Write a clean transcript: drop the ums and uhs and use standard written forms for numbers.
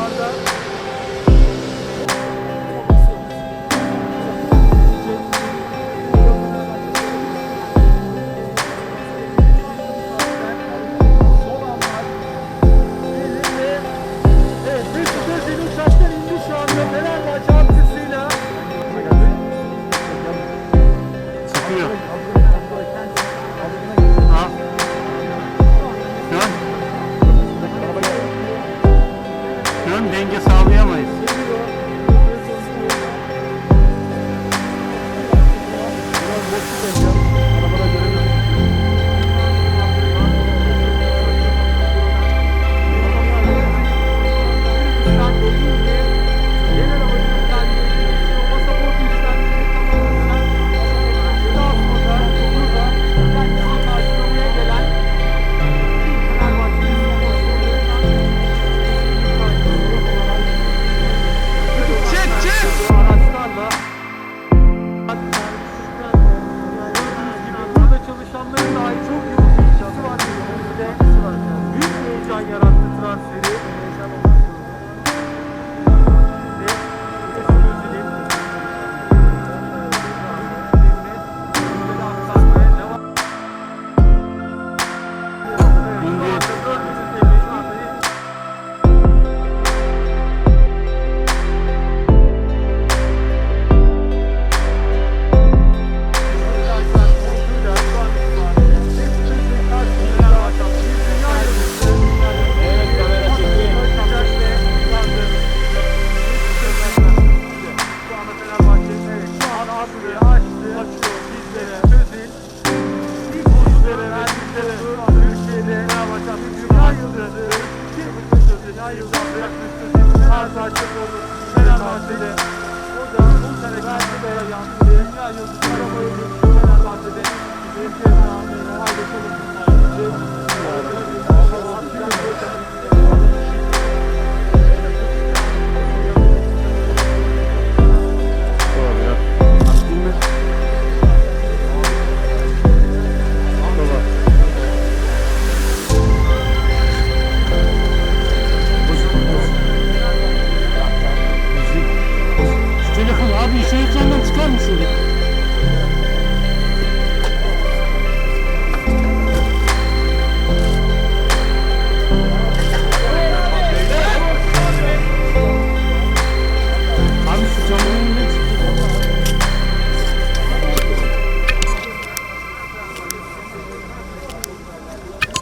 maçlarda son anlar elinde. Evet, Mesut Özil uçaktan indi şu anda Fenerbahçe artısıyla. Çıkıyor. Ha. Şu an denge sağlayamayız. Çalışanların dahi çok yoğun bir işi var. Büyük bir heyecan yarattı transferi. Ve Mesut Özil'in aktarmaya devam. Evet, şu anda 400 TL'yi Fenerbahçe'de o da bu sene verdi ve yansıdı. Dünya yıldızı arabayı Fenerbahçe'de bir kez daha paylaşalım.